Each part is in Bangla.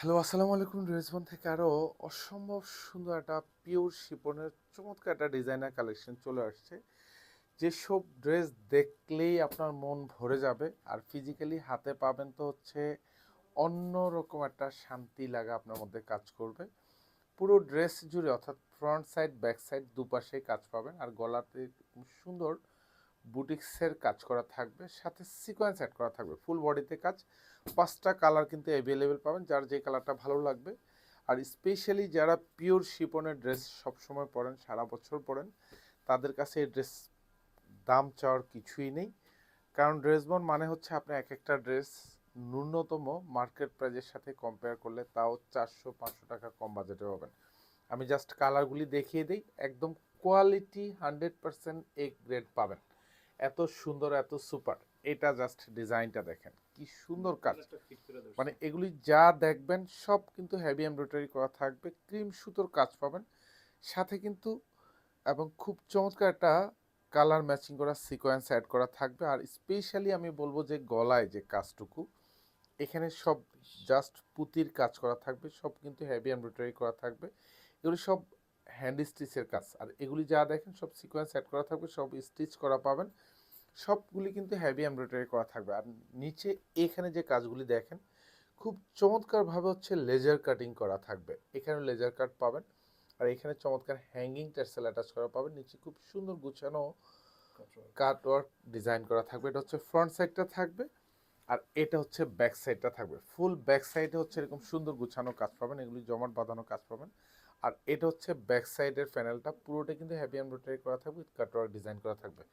হ্যালো, আসসালামু আলাইকুম। ড্রেসবন থেকে আরও অসম্ভব সুন্দর একটা পিওর শিপনের চমৎকার একটা ডিজাইনার কালেকশন চলে আসছে। যেসব ড্রেস দেখলেই আপনার মন ভরে যাবে, আর ফিজিক্যালি হাতে পাবেন তো হচ্ছে অন্যরকম একটা শান্তি লাগা আপনার মধ্যে কাজ করবে। পুরো ড্রেস জুড়ে অর্থাৎ ফ্রন্ট সাইড ব্যাক সাইড দুপাশেই কাজ পাবেন, আর গলাতে খুব সুন্দর বুটিক্সের কাজ করা থাকবে, সাথে সিকোয়েন্স অ্যাড করা থাকবে, ফুল বডিতে কাজ। 5টা কালার কিন্তু অ্যাভেলেবেল পাবেন, যার যে কালারটা ভালো লাগবে। আর স্পেশালি যারা পিওর শিপনের ড্রেস সবসময় পরেন, সারা বছর পরেন, তাদের কাছে এই ড্রেস দাম চাওয়ার কিছুই নেই। কারণ ড্রেসবন মানে হচ্ছে আপনি এক একটা ড্রেস ন্যূনতম মার্কেট প্রাইজের সাথে কম্পেয়ার করলে তাও 400-500 টাকা কম বাজেটে পাবেন। আমি জাস্ট কালারগুলি দেখিয়ে দিই, একদম কোয়ালিটি 100% এ গ্রেড পাবেন। এত সুন্দর, এত সুপার। এটা জাস্ট ডিজাইনটা দেখেন কি সুন্দর কাজ। মানে এগুলি যা দেখবেন সব কিন্তু হেভি এমব্রয়ডারি করা থাকবে, ক্রিম সুতোর কাজ পাবেন সাথে কিন্তু, এবং খুব চমৎকার একটা কালার ম্যাচিং করা সিকোয়েন্স অ্যাড করা থাকবে। আর স্পেশালি আমি বলবো যে গলায় যে কাজটুকু, এখানে সব জাস্ট পুঁতির কাজ করা থাকবে, সব কিন্তু হেভি এমব্রয়ডারি করা থাকবে। এগুলি সব হ্যান্ড স্টিচের কাজ, আর এগুলি যা দেখেন সব সিকোয়েন্স অ্যাড করা থাকবে, সব স্টিচ করা পাবেন। সবগুলি কিন্তু হেভি এমব্রয়ডারি করা থাকবে। আর নিচে এখানে যে কাজগুলি দেখেন খুব চমৎকারভাবে হচ্ছে লেজার কাটিং করা থাকবে, এখানে লেজার কাট পাবেন। আর এখানে চমৎকার হ্যাঙ্গিং টার্সেল অ্যাটাচ করা পাবেন, নিচে খুব সুন্দর গুছানো কাট ওয়ার্ক ডিজাইন করা থাকবে। এটা হচ্ছে ফ্রন্ট সাইডটা থাকবে, আর এটা হচ্ছে ব্যাক সাইডটা থাকবে। ফুল ব্যাক সাইডে হচ্ছে এরকম সুন্দর গুছানো কাজ পাবেন, এগুলি জমাট বাঁধানো কাজ পাবেন। আর এটা হচ্ছে ব্যাক সাইডের প্যানেলটা, পুরোটা কিন্তু হেভি এমব্রয়ডারি করা থাকবে, উইথ কাটওয়ার্ক ডিজাইন করা থাকবে।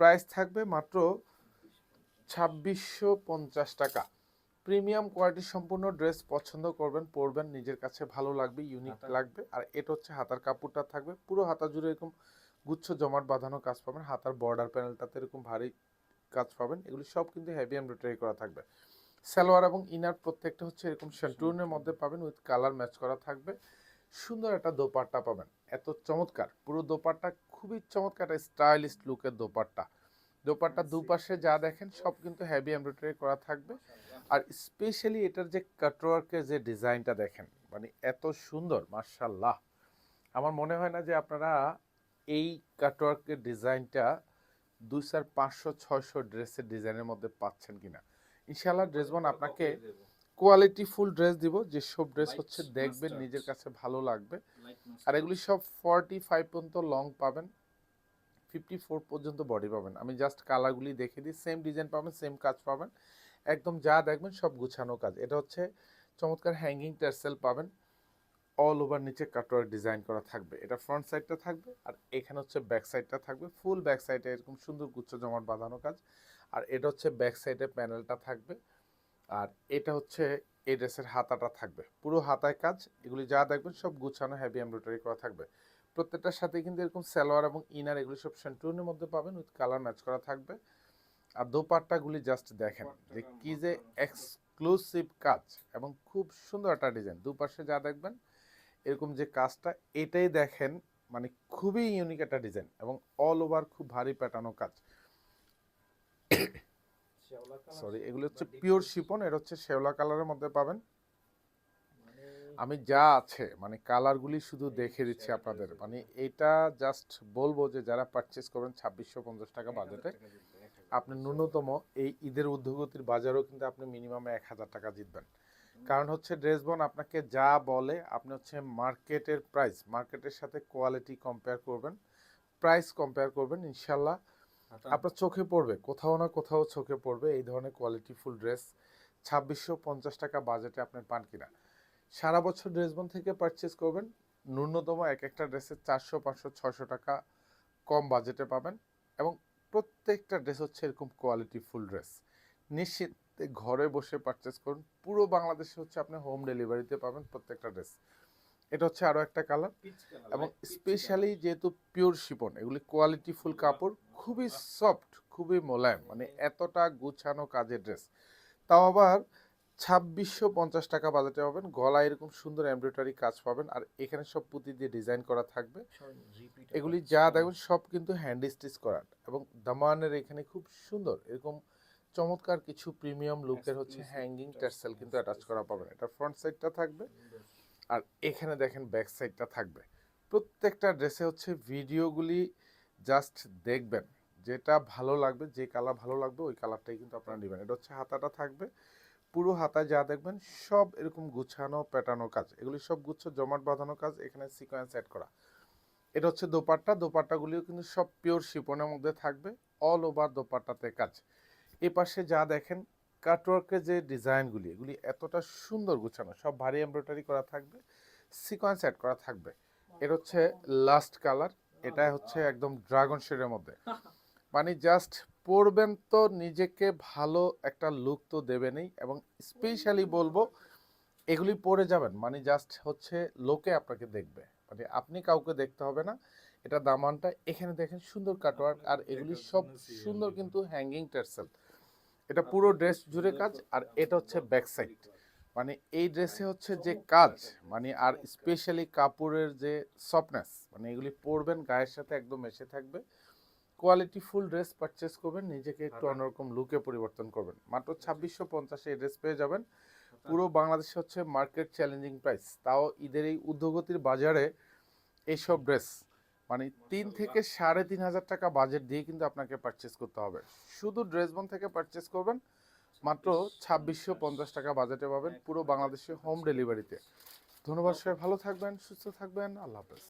প্রাইস থাকবে মাত্র 2650 টাকা। প্রিমিয়াম কোয়ালিটি সম্পূর্ণ ড্রেস পছন্দ করবেন, পরবেন, নিজের কাছে ভালো লাগবে, ইউনিক লাগবে। আর এটা হচ্ছে হাতার কাপড়টা থাকবে, পুরো হাতা জুড়ে এরকম গুচ্ছ জমাট বাঁধানো কাজ পাবেন। হাতার বর্ডার প্যানেলটাতে এরকম ভারী কাজ পাবেন, এগুলি সব কিন্তু হেভি এমব্রয়ডারি করা থাকবে। সালোয়ার এবং ইনার প্রত্যেকটা হচ্ছে এরকম সেন্টুনের মধ্যে পাবেন, উইথ কালার ম্যাচ করা থাকবে। সুন্দর একটা দোপাট্টা পাবেন, এত চমৎকার পুরো দোপাট্টা, খুবই চমৎকার একটা স্টাইলিশ লুকের দোপাট্টা। দোপাট্টা দুপাশে যা দেখেন সব কিন্তু হেভি এমব্রয়ডারি করা থাকবে। আর স্পেশালি এটার যে কাটওয়ার্কের যে ডিজাইনটা দেখেন, মানে এত সুন্দর, মার্শাল্লাহ। আমার মনে হয় না যে আপনারা এই কাটওয়ার্কের ডিজাইনটা 200, 500, 600 ড্রেসের ডিজাইনের মধ্যে পাচ্ছেন কিনা। ইনশাল্লাহ ড্রেসবন আপনাকে কোয়ালিটি ফুল ড্রেস দিব, যেসব ড্রেস হচ্ছে দেখবেন নিজের কাছে ভালো লাগবে। আর এগুলি সব 45 পর্যন্ত লং পাবেন, 54 পর্যন্ত বডি পাবেন। আমি জাস্ট কালারগুলি দেখে দিই, সেম ডিজাইন পাবেন, সেম কাজ পাবেন, একদম যা দেখবেন সব গুছানো কাজ। এটা হচ্ছে চমৎকার হ্যাঙ্গিং টার্সেল পাবেন, অল ওভার নিচে কাটওয়ার্ক ডিজাইন করা থাকবে। এটা ফ্রন্ট সাইডটা থাকবে, আর এখানে হচ্ছে ব্যাক সাইডটা থাকবে, ফুল ব্যাক সাইডে এরকম সুন্দর গুচ্ছ জমাট বাঁধানো কাজ। আর এটা হচ্ছে ব্যাক সাইডে প্যানেলটা থাকবে। আর এটা হচ্ছে এই ড্রেসের হাতাটা থাকবে, পুরো হাতায় কাজ। এগুলি যা দেখবেন সব গুছানো হেভি এমব্রয়ডারি করা থাকবে। প্রত্যেকটার সাথে কিন্তু এরকম সালোয়ার এবং ইনার এগুলি সব সেন্টুনের মধ্যে পাবেন, উইথ কালার ম্যাচ করা থাকবে। আর দোপাট্টাগুলি জাস্ট দেখেন যে কি যে এক্সক্লুসিভ কাজ, এবং খুব সুন্দর একটা ডিজাইন। দুপাশে যা দেখবেন এরকম যে কাজটা, এটাই দেখেন, মানে খুবই ইউনিক একটা ডিজাইন, এবং অল ওভার খুব ভারী প্যাটার্নও কাজ। সরি, এগুলো হচ্ছে পিওর শিপন, এটা হচ্ছে শেওলা কালারের মধ্যে পাবেন। আমি যা আছে মানে কালারগুলি শুধু দেখে দিচ্ছি আপনাদের, মানে এটা জাস্ট বলবো যে যারা পারচেস করবেন 2650 টাকা বাজেটে, আপনি ন্যূনতম এই ঈদের ঊর্ধ্বগতির বাজারেও কিন্তু আপনি মিনিমাম 1000 টাকা জিতবেন। কারণ হচ্ছে ড্রেসবন আপনাকে যা বলে, আপনি হচ্ছে মার্কেটের প্রাইস, মার্কেটের সাথে কোয়ালিটি কম্পেয়ার করবেন, প্রাইস কম্পেয়ার করবেন, ইনশাল্লাহ আপনার চোখে পড়বে, কোথাও না কোথাও চোখে পড়বে এই ধরনের কোয়ালিটিফুল ড্রেস 2650 টাকা বাজেটে আপনি পান কিনা। সারা বছর ড্রেসবন থেকে পারচেস করবেন, ন্যূনতম এক একটা ড্রেসের 400, 500, 600 টাকা কম বাজেটে পাবেন। এবং প্রত্যেকটা ড্রেস হচ্ছে এরকম কোয়ালিটি ফুল ড্রেস, নিশ্চিন্তে ঘরে বসে পারচেস করুন। পুরো বাংলাদেশে হচ্ছে আপনি হোম ডেলিভারিতে পাবেন প্রত্যেকটা ড্রেস। এটা হচ্ছে আরও একটা কালার, এবং স্পেশালি যেহেতু পিওর শিপন, এগুলি কোয়ালিটি ফুল কাপড়, খুবই সফট, খুবই মোলায়েম, মানে এতটা গুছানো কাজের ড্রেস, তাও আবার 2650 টাকা বাজেটে পাবেন। গলায় এরকম সুন্দর এমব্রয়ডারি কাজ পাবেন, আর এখানে সব পুঁতি দিয়ে ডিজাইন করা থাকবে। এগুলি যা দেখবেন সব কিন্তু হ্যান্ড স্টিচ করা, এবং দামানের এখানে খুব সুন্দর এরকম চমৎকার কিছু প্রিমিয়াম লুকের হচ্ছে হ্যাঙ্গিং টার্সেল কিন্তু অ্যাটাচ করা পাবেন। এটা ফ্রন্ট সাইডটা থাকবে, আর এখানে দেখেন ব্যাক সাইডটা থাকবে। প্রত্যেকটা ড্রেসে হচ্ছে ভিডিওগুলি জাস্ট দেখবেন, যেটা ভালো লাগবে, যে কালার ভালো লাগবে ওই কালারটাই কিন্তু আপনারা নেবেন। এটা হচ্ছে হাতাটা থাকবে, পুরো হাতায় যা দেখবেন সব এরকম গুছানো প্যাটার্নো কাজ, এগুলি সব গুচ্ছ জমাট বাঁধানো কাজ, এখানে সিকোয়েন্স অ্যাড করা। এটা হচ্ছে দোপাট্টা, দোপাট্টাগুলিও কিন্তু সব পিওর শিপনের মধ্যে থাকবে, অল ওভার দোপাট্টাতে কাজ। এ পাশে যা দেখেন কাটওয়ার্কের যে ডিজাইনগুলি, এগুলি এতটা সুন্দর গুছানো, সব ভারী এমব্রয়ডারি করা থাকবে, সিকোয়েন্স অ্যাড করা থাকবে। এটা হচ্ছে লাস্ট কালার, এটা হচ্ছে একদম ড্রাগন শেডের মধ্যে। মানে জাস্ট পরবেন তো নিজেকে ভালো একটা লুক তো দেবেনই, এবং স্পেশালি বলবো এগুলি পরে যাবেন মানে জাস্ট হচ্ছে লোকে আপনাকে দেখবে, মানে আপনি কাউকে দেখতে হবে না। এটা দামানটা এখানে দেখেন সুন্দর কাটওয়ার্ক, আর এগুলি সব সুন্দর কিন্তু হ্যাঙ্গিং টার্সেল। এটা পুরো ড্রেস জুড়ে কাজ, আর এটা হচ্ছে ব্যাক সাইড। মানে এই ড্রেসে হচ্ছে যে কাজ, মানে আর স্পেশালি কাপড়ের যে সফটনেস, মানে এগুলি পরবেন গায়ের সাথে একদম এসে থাকবে। কোয়ালিটি ফুল ড্রেস পারচেস করবেন, নিজেকে একটু অন্যরকম লুকে পরিবর্তন করবেন। মাত্র 2650 এই ড্রেস পেয়ে যাবেন। পুরো বাংলাদেশে হচ্ছে মার্কেট চ্যালেঞ্জিং প্রাইস, তাও ঈদের এই ঊর্ধ্বগতির বাজারে এইসব ড্রেস মানে 3 থেকে 3.5 হাজার টাকা বাজেট দিয়ে কিন্তু আপনাকে পারচেস করতে হবে। শুধু ড্রেসবন থেকে পারচেস করবেন মাত্র 2650 টাকা বাজেটে পাবেন পুরো বাংলাদেশে হোম ডেলিভারিতে। ধন্যবাদ, সবাই ভালো থাকবেন, সুস্থ থাকবেন, আল্লাহ হাফেজ।